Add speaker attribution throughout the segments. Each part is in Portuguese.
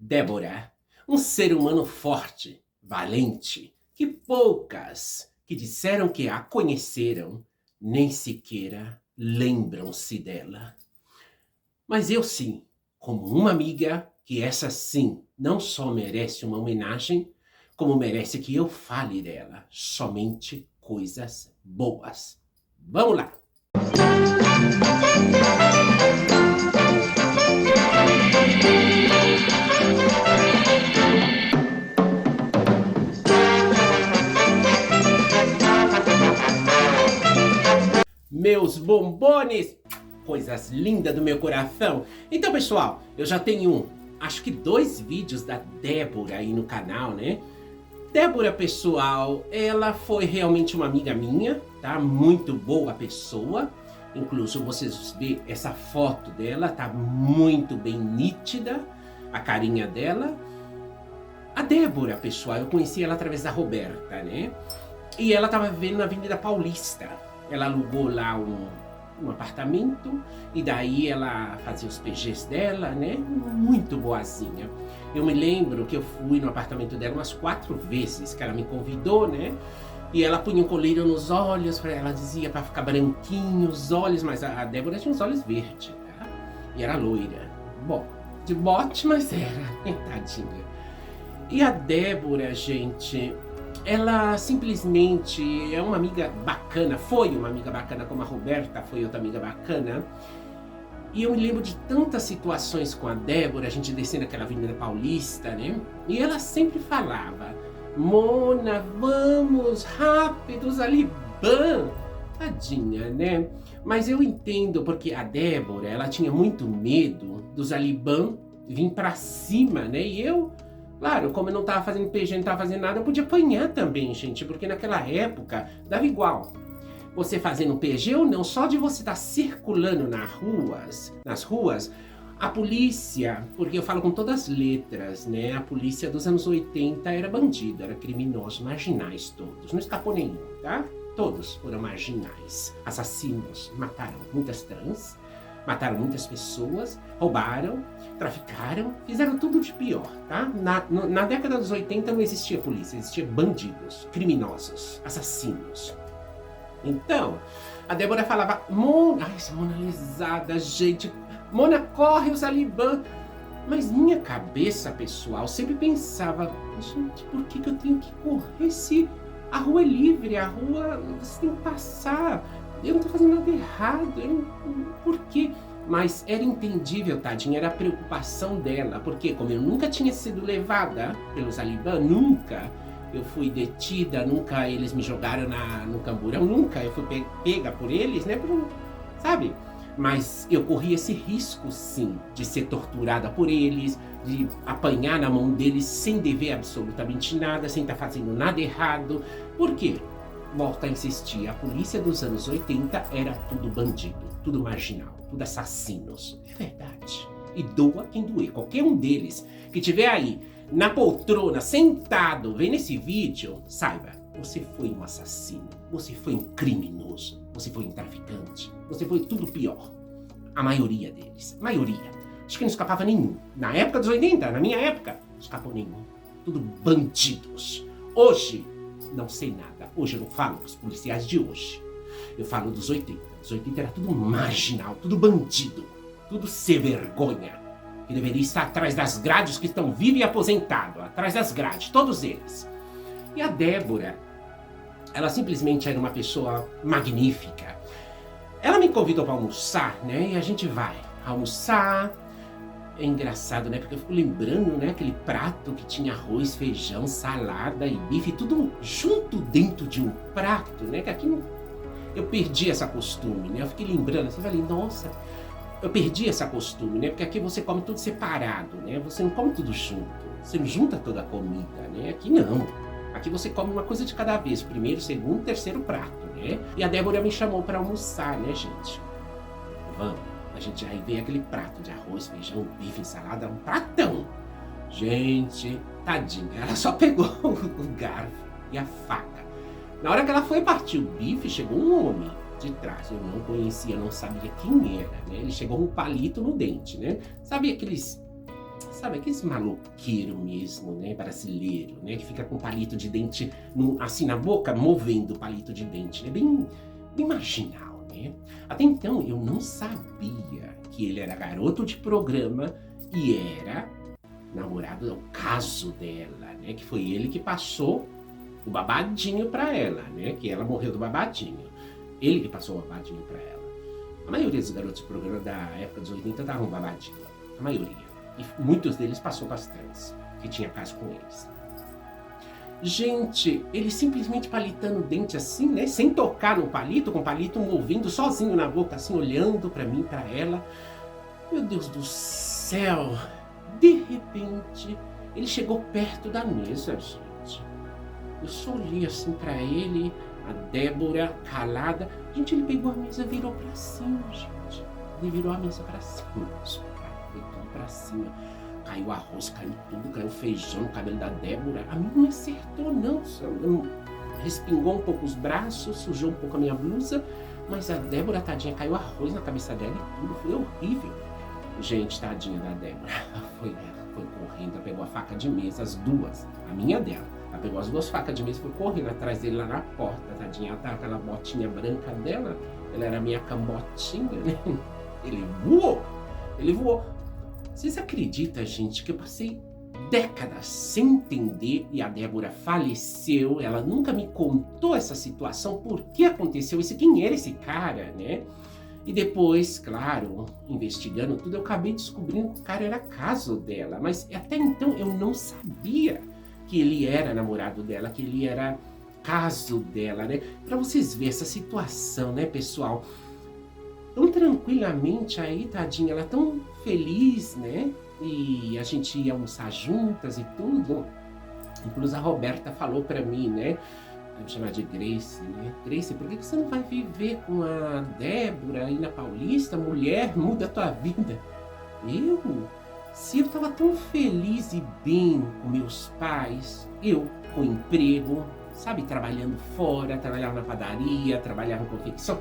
Speaker 1: Débora, um ser humano forte, valente, que poucas que disseram que a conheceram nem sequer lembram-se dela. Mas eu sim, como uma amiga, que essa sim não só merece uma homenagem, como merece que eu fale dela somente coisas boas. Vamos lá! Meus bombones, coisas lindas do meu coração. Então, pessoal, eu já tenho, acho que 2 vídeos da Débora aí no canal, né? Débora, pessoal, ela foi realmente uma amiga minha, tá? Muito boa pessoa. Inclusive, vocês vê essa foto dela, tá muito bem nítida, a carinha dela. A Débora, pessoal, eu conheci ela através da Roberta, né? E ela tava vivendo na Avenida Paulista. Ela alugou lá um apartamento e daí ela fazia os PGs dela, né? Muito boazinha. Eu me lembro que eu fui no apartamento dela umas 4 vezes, que ela me convidou, né? E ela punha um colírio nos olhos, ela dizia para ficar branquinho os olhos, mas a Débora tinha os olhos verdes, tá? E era loira. Bom, de bote, mas era, tadinha. E a Débora, gente, ela simplesmente é uma amiga bacana, foi uma amiga bacana, como a Roberta foi outra amiga bacana. E eu me lembro de tantas situações com a Débora, a gente descendo aquela Avenida Paulista, né? E ela sempre falava: Mona, vamos, rápido, os Alibã. Tadinha, né? Mas eu entendo, porque a Débora, ela tinha muito medo dos Alibã vir pra cima, né? E eu, claro, como eu não tava fazendo PG, não tava fazendo nada, eu podia apanhar também, gente, porque naquela época dava igual. Você fazendo PG ou não, só de você estar circulando nas ruas, a polícia, porque eu falo com todas as letras, né? A polícia dos anos 80 era bandido, era criminoso, marginais todos, não escapou nenhum, tá? Todos foram marginais, assassinos, mataram muitas trans, mataram muitas pessoas, roubaram, traficaram, fizeram tudo de pior, tá? Na década dos 80 não existia polícia, existia bandidos, criminosos, assassinos. Então, a Débora falava: Mona, ai, essa Mona lesada, gente, Mona, corre os Alibã. Mas minha cabeça, pessoal, sempre pensava: gente, por que eu tenho que correr se a rua é livre, a rua, você tem que passar, eu não tô fazendo nada errado, por quê? Mas era entendível, tadinha, era a preocupação dela, porque como eu nunca tinha sido levada pelos Alibã, nunca eu fui detida, nunca eles me jogaram no camburão, nunca eu fui pega por eles, né, sabe? Mas eu corri esse risco, sim, de ser torturada por eles, de apanhar na mão deles sem dever absolutamente nada, sem estar fazendo nada errado. Por quê? Volto a insistir, a polícia dos anos 80 era tudo bandido, tudo marginal, tudo assassinos. É verdade. E doa quem doer. Qualquer um deles que estiver aí, na poltrona, sentado, vendo esse vídeo, saiba, você foi um assassino, você foi um criminoso, você foi um traficante, você foi tudo pior. A maioria deles, maioria. Acho que não escapava nenhum. Na época dos 80, na minha época, não escapou nenhum. Tudo bandidos. Hoje, não sei nada. Hoje eu não falo com os policiais de hoje. Eu falo dos 80. Os 80 era tudo marginal, tudo bandido, tudo sem vergonha. Que deveria estar atrás das grades, que estão vivos e aposentados. Atrás das grades, todos eles. E a Débora, ela simplesmente era uma pessoa magnífica. Ela me convidou para almoçar, né? E a gente vai almoçar. É engraçado, né? Porque eu fico lembrando, né? Aquele prato que tinha arroz, feijão, salada e bife, tudo junto dentro de um prato, né? Que aqui não... Eu perdi essa costume, né? Eu fiquei lembrando, assim, falei, nossa, eu perdi essa costume, né? Porque aqui você come tudo separado, né? Você não come tudo junto. Você não junta toda a comida, né? Aqui não. Aqui você come uma coisa de cada vez. Primeiro, segundo, terceiro prato, né? E a Débora me chamou para almoçar, né, gente? Vamos. A gente aí vê aquele prato de arroz, feijão, bife, salada, um pratão. Gente, tadinha. Ela só pegou o garfo e a faca. Na hora que ela foi partir o bife, chegou um homem de trás. Eu não conhecia, não sabia quem era, né? Ele chegou com um palito no dente, né? Sabe aqueles sabe, aqueles maloqueiro mesmo, né, brasileiro, né, que fica com palito de dente assim na boca, movendo o palito de dente, é bem marginal, né. Até então eu não sabia que ele era garoto de programa e era namorado, o caso dela, né, que foi ele que passou o babadinho pra ela, né, que ela morreu do babadinho. Ele que passou o babadinho pra ela. A maioria dos garotos de programa da época dos 80 davam babadinho, a maioria. E muitos deles passou para as trans, que tinha caso com eles. Gente, ele simplesmente palitando o dente assim, né, sem tocar no palito, com o palito movendo sozinho na boca, assim, olhando pra mim, pra ela. Meu Deus do céu! De repente, ele chegou perto da mesa, gente. Eu só olhei assim pra ele, a Débora calada. Gente, ele pegou a mesa e virou pra cima, gente. Ele virou a mesa pra cima. Foi tudo pra cima. Caiu arroz, caiu tudo, caiu feijão no cabelo da Débora. A mim não me acertou, não. Respingou um pouco os braços, sujou um pouco a minha blusa. Mas a Débora, tadinha, caiu arroz na cabeça dela e tudo. Foi horrível. Gente, tadinha da Débora. Foi correndo, ela pegou a faca de mesa, as duas. A minha dela. Ela pegou as duas facas de mesa e foi correndo atrás dele lá na porta, tadinha. Ela tava com aquela botinha branca dela. Ela era minha cambotinha, né? Ele voou. Vocês acreditam, gente, que eu passei décadas sem entender e a Débora faleceu? Ela nunca me contou essa situação, por que aconteceu isso, quem era esse cara, né? E depois, claro, investigando tudo, eu acabei descobrindo que o cara era caso dela. Mas até então eu não sabia que ele era namorado dela, que ele era caso dela, né? Pra vocês verem essa situação, né, pessoal? Tão tranquilamente aí, tadinha, ela tão feliz, né? E a gente ia almoçar juntas e tudo. Inclusive a Roberta falou pra mim, né? Vou chamar de Grace, né? Grace, por que você não vai viver com a Débora aí na Paulista? Mulher, muda a tua vida. Se eu tava tão feliz e bem com meus pais, eu com emprego, sabe, trabalhando fora, trabalhava na padaria, trabalhava em confecção.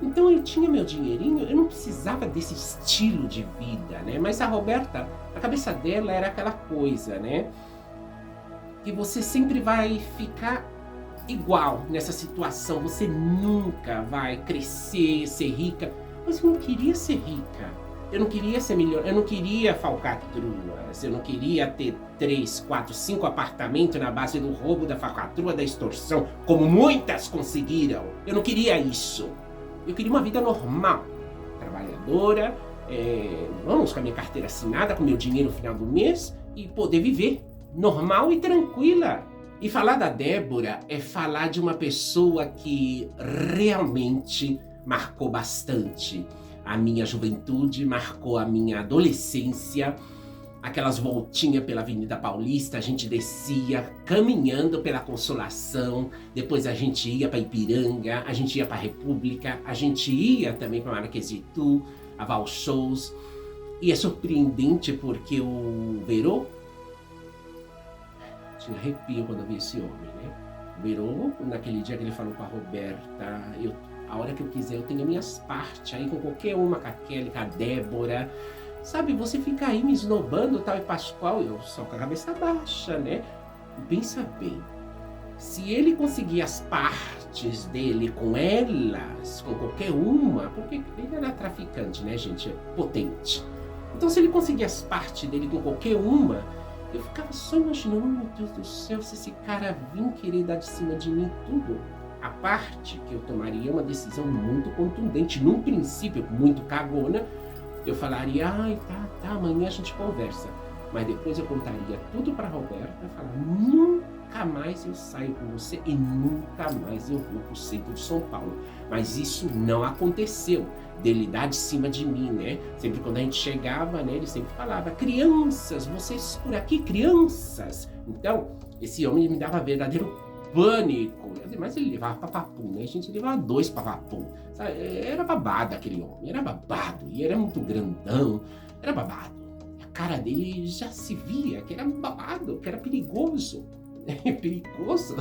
Speaker 1: Então eu tinha meu dinheirinho, eu não precisava desse estilo de vida, né? Mas a Roberta, a cabeça dela era aquela coisa, né? Que você sempre vai ficar igual nessa situação, você nunca vai crescer, ser rica. Mas eu não queria ser rica, eu não queria ser milionária, eu não queria falcatruas, eu não queria ter 3, 4, 5 apartamentos na base do roubo, da falcatrua, da extorsão, como muitas conseguiram. Eu não queria isso. Eu queria uma vida normal, trabalhadora, vamos com a minha carteira assinada, com meu dinheiro no final do mês e poder viver normal e tranquila. E falar da Débora é falar de uma pessoa que realmente marcou bastante a minha juventude, marcou a minha adolescência. Aquelas voltinhas pela Avenida Paulista, a gente descia caminhando pela Consolação, depois a gente ia para Ipiranga, a gente ia para República, a gente ia também para Marquês de Itu, a Val Shows. E é surpreendente porque o Verô, tinha arrepio quando eu vi esse homem, né? O Verô, naquele dia que ele falou com a Roberta, a hora que eu quiser eu tenho minhas partes aí com qualquer uma, com a Kelly, com a Débora. Sabe, você fica aí me esnobando, tal, e Pascoal, eu só com a cabeça baixa, né? E pensa bem, se ele conseguir as partes dele com elas, com qualquer uma, porque ele era traficante, né, gente? Potente. Então, se ele conseguir as partes dele com qualquer uma, eu ficava só imaginando, meu Deus do céu, se esse cara vir querer dar de cima de mim tudo. A parte que eu tomaria uma decisão muito contundente, num princípio muito cagona, eu falaria, ai, tá, amanhã a gente conversa. Mas depois eu contaria tudo pra Roberta e falar, nunca mais eu saio com você e nunca mais eu vou pro centro de São Paulo. Mas isso não aconteceu, dele dar de cima de mim, né? Sempre quando a gente chegava, né, ele sempre falava, crianças, vocês por aqui, crianças. Então, esse homem me dava verdadeiro pânico. Mas ele levava papapum, né? A gente levava 2 papapum. Era babado aquele homem, era babado. E era muito grandão, era babado. A cara dele já se via que era babado, que era perigoso. Perigoso?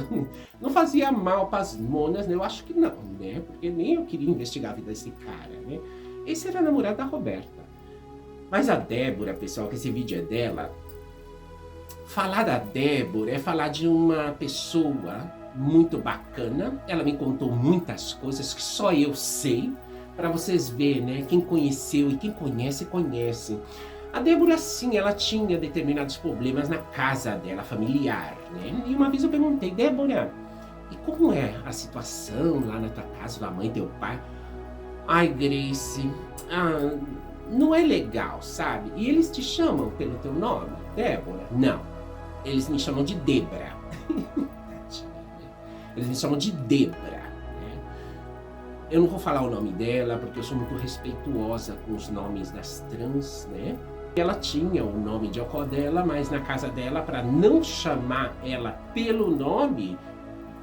Speaker 1: Não fazia mal para as monas, né? Eu acho que não, né? Porque nem eu queria investigar a vida desse cara, né? Esse era namorado da Roberta. Mas a Débora, pessoal, que esse vídeo é dela, falar da Débora é falar de uma pessoa muito bacana. Ela me contou muitas coisas que só eu sei, para vocês verem, né? Quem conheceu e quem conhece, conhece. A Débora, sim, ela tinha determinados problemas na casa dela, familiar, né? E uma vez eu perguntei, Débora, e como é a situação lá na tua casa, tua mãe, teu pai? Ai, Grace, não é legal, sabe? E eles te chamam pelo teu nome, Débora? Não, eles me chamam de Débora. Eles me chamam de Débora, né? Eu não vou falar o nome dela, porque eu sou muito respeituosa com os nomes das trans, né? Ela tinha o nome de avó dela, mas na casa dela, para não chamar ela pelo nome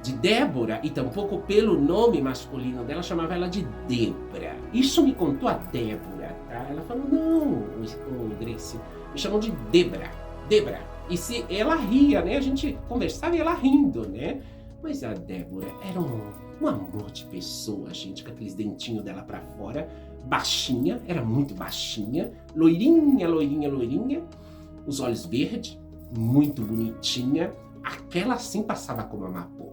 Speaker 1: de Débora e tampouco pelo nome masculino dela, chamava ela de Débora. Isso me contou a Débora, tá? Ela falou, não, o Grace, me chamam de Débora, Débora. E se ela ria, né? A gente conversava e ela rindo, né? Mas a Débora era um amor de pessoa, gente, com aqueles dentinhos dela pra fora, baixinha, era muito baixinha, loirinha, loirinha, loirinha, os olhos verdes, muito bonitinha, aquela sim passava como amapô.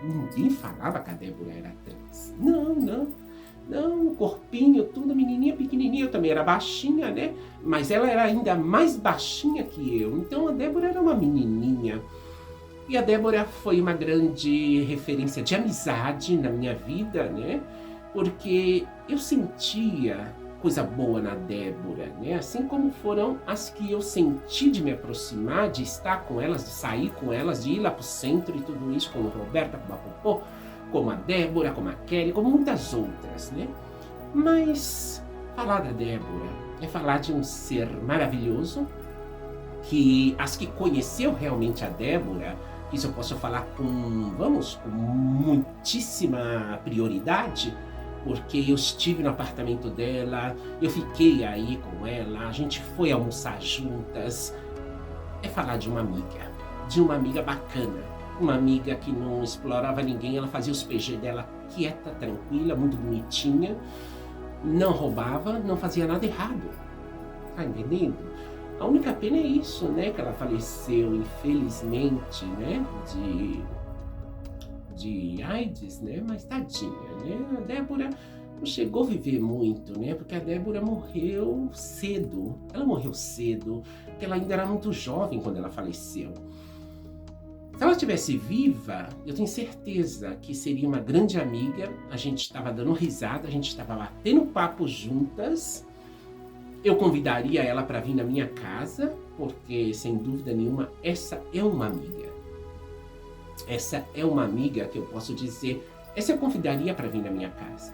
Speaker 1: Ninguém falava que a Débora era trans. Não, o corpinho, tudo menininha, pequenininha, eu também era baixinha, né? Mas ela era ainda mais baixinha que eu, então a Débora era uma menininha. E a Débora foi uma grande referência de amizade na minha vida, né? Porque eu sentia coisa boa na Débora, né? Assim como foram as que eu senti de me aproximar, de estar com elas, de sair com elas, de ir lá pro centro e tudo isso, como a Roberta, como a Popô, como a Débora, como a Kelly, como muitas outras, né? Mas falar da Débora é falar de um ser maravilhoso, que as que conheceu realmente a Débora, isso eu posso falar com muitíssima prioridade, porque eu estive no apartamento dela, eu fiquei aí com ela, a gente foi almoçar juntas. É falar de uma amiga bacana, uma amiga que não explorava ninguém, ela fazia os PG dela quieta, tranquila, muito bonitinha, não roubava, não fazia nada errado, tá entendendo? A única pena é isso, né, que ela faleceu, infelizmente, né, de AIDS, né, mas tadinha, né, a Débora não chegou a viver muito, né, porque a Débora morreu cedo, porque ela ainda era muito jovem quando ela faleceu. Se ela estivesse viva, eu tenho certeza que seria uma grande amiga, a gente estava dando risada, a gente estava batendo papo juntas. Eu convidaria ela para vir na minha casa, porque, sem dúvida nenhuma, essa é uma amiga. Essa é uma amiga que eu posso dizer, essa eu convidaria para vir na minha casa.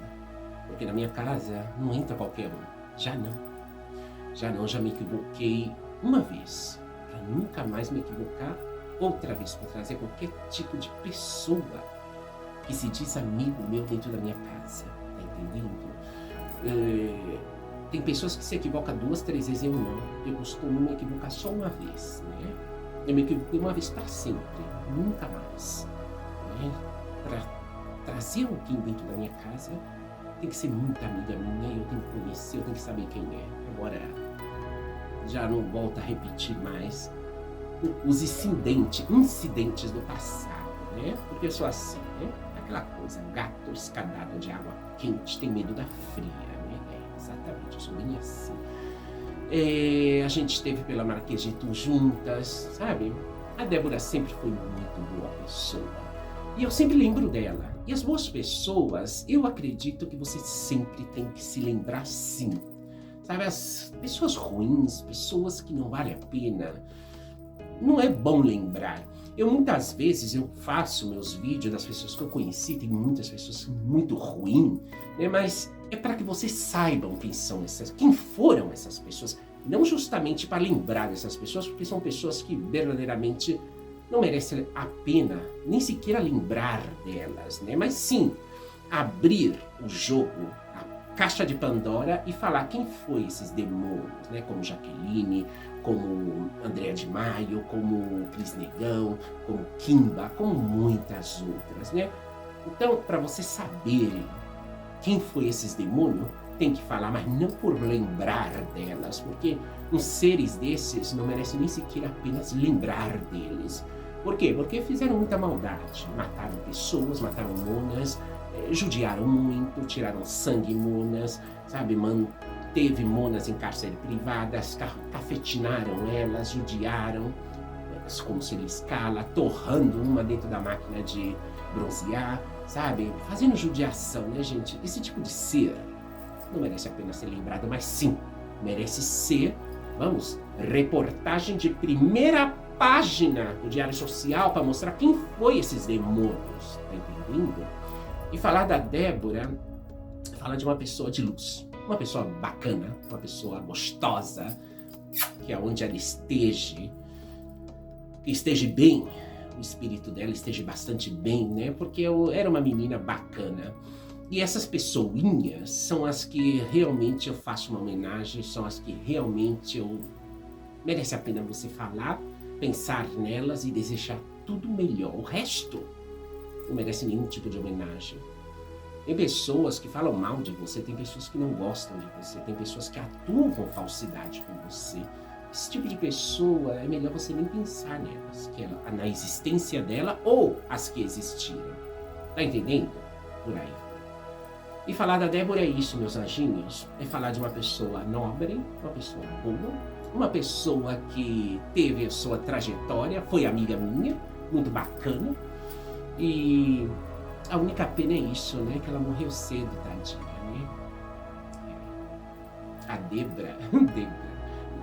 Speaker 1: Porque na minha casa não entra qualquer um. Já me equivoquei uma vez. Para nunca mais me equivocar outra vez, para trazer qualquer tipo de pessoa que se diz amigo meu dentro da minha casa. Tá entendendo? Tem pessoas que se equivocam 2, 3 vezes, eu não. Eu costumo me equivocar só uma vez, né? Eu me equivoquei uma vez para sempre, nunca mais. Né? Para trazer alguém dentro da minha casa, tem que ser muita amiga minha, eu tenho que conhecer, eu tenho que saber quem é. Agora, já não volto a repetir mais os incidentes do passado, né? Porque eu sou assim, né? Aquela coisa, gato escadado de água quente tem medo da fria. Exatamente, eu sou bem assim. A gente esteve pela Marquês de Itu juntas, sabe? A Débora sempre foi muito boa pessoa. E eu sempre lembro dela. E as boas pessoas, eu acredito que você sempre tem que se lembrar sim. Sabe, as pessoas ruins, pessoas que não vale a pena, não é bom lembrar. Eu muitas vezes eu faço meus vídeos das pessoas que eu conheci, tem muitas pessoas muito ruins, né? Mas é para que vocês saibam quem foram essas pessoas, não justamente para lembrar dessas pessoas, porque são pessoas que verdadeiramente não merecem a pena nem sequer lembrar delas, né? Mas sim abrir o jogo, a caixa de Pandora e falar quem foi esses demônios, né? Como Jaqueline, como Andréa de Maio, como Cris Negão, como Kimba, como muitas outras, né? Então, para vocês saberem quem foi esses demônios, tem que falar, mas não por lembrar delas, porque uns seres desses não merecem nem sequer apenas lembrar deles. Por quê? Porque fizeram muita maldade, mataram pessoas, mataram monas, judiaram muito, tiraram sangue em monas, sabe, manteve monas em cárcere privadas, cafetinaram elas, judiaram, como se ele escala, torrando uma dentro da máquina de bronzear, sabe, fazendo judiação, né, gente? Esse tipo de ser não merece apenas ser lembrado, mas sim, merece ser, vamos, reportagem de primeira página do Diário Social para mostrar quem foi esses demônios, tá entendendo? E falar da Débora, falar de uma pessoa de luz, uma pessoa bacana, uma pessoa gostosa, que aonde ela esteja bem, o espírito dela esteja bastante bem, né? Porque eu era uma menina bacana. E essas pessoinhas são as que realmente eu faço uma homenagem, são as que realmente merece a pena você falar, pensar nelas e desejar tudo melhor. O resto não merece nenhum tipo de homenagem. Tem pessoas que falam mal de você, tem pessoas que não gostam de você, tem pessoas que atuam com falsidade com você. Esse tipo de pessoa é melhor você nem pensar nelas, na existência dela ou as que existiram. Tá entendendo? Por aí. E falar da Débora é isso, meus anjinhos. É falar de uma pessoa nobre, uma pessoa boa, uma pessoa que teve a sua trajetória, foi amiga minha, muito bacana. E a única pena é isso, né? Que ela morreu cedo, tadinha, né? A Débora.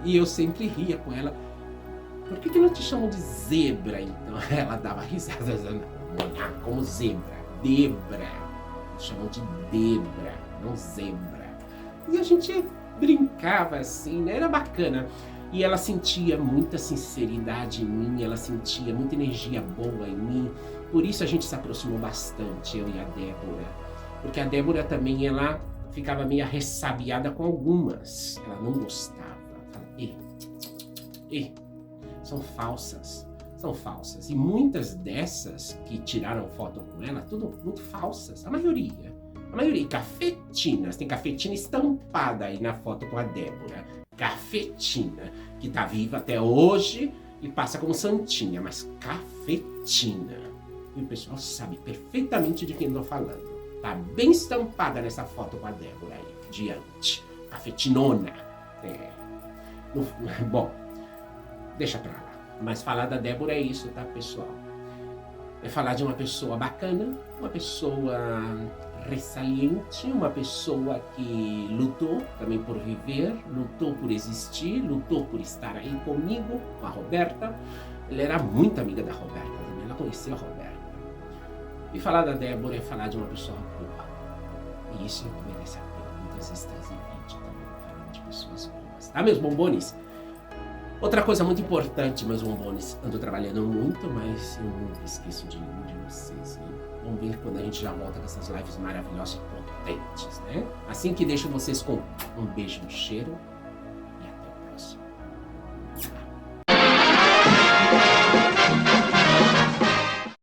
Speaker 1: E eu sempre ria com ela. Por que não te chamam de zebra, então? Ela dava risada, como zebra. Débora. Chamam de Débora, não zebra. E a gente brincava assim, né? Era bacana. E ela sentia muita sinceridade em mim, ela sentia muita energia boa em mim. Por isso a gente se aproximou bastante, eu e a Débora. Porque a Débora também, ela ficava meio ressabiada com algumas. Ela não gostava. Falava, são falsas. São falsas. E muitas dessas que tiraram foto com ela, tudo muito falsas. A maioria. Cafetinas. Tem cafetina estampada aí na foto com a Débora. Cafetina. Que tá viva até hoje e passa como santinha. Mas cafetina. E o pessoal sabe perfeitamente de quem eu tô falando. Tá bem estampada nessa foto com a Débora aí. Diante. Cafetinona. Bom, deixa pra lá. Mas falar da Débora é isso, tá, pessoal? É falar de uma pessoa bacana, uma pessoa ressaliente, uma pessoa que lutou também por viver, lutou por existir, lutou por estar aí comigo, com a Roberta. Ela era muito amiga da Roberta também, ela conhecia a Roberta. E falar da Débora é falar de uma pessoa boa. E isso é o que merece a pena. Muitas vezes trazer vídeo também, falando de pessoas boas. Tá, meus bombones? Outra coisa muito importante, meus bombones, ando trabalhando muito, mas eu nunca esqueço de nenhum de vocês. Hein? Vamos ver quando a gente já volta com essas lives maravilhosas e potentes, né? Assim que deixo vocês com um beijo no cheiro,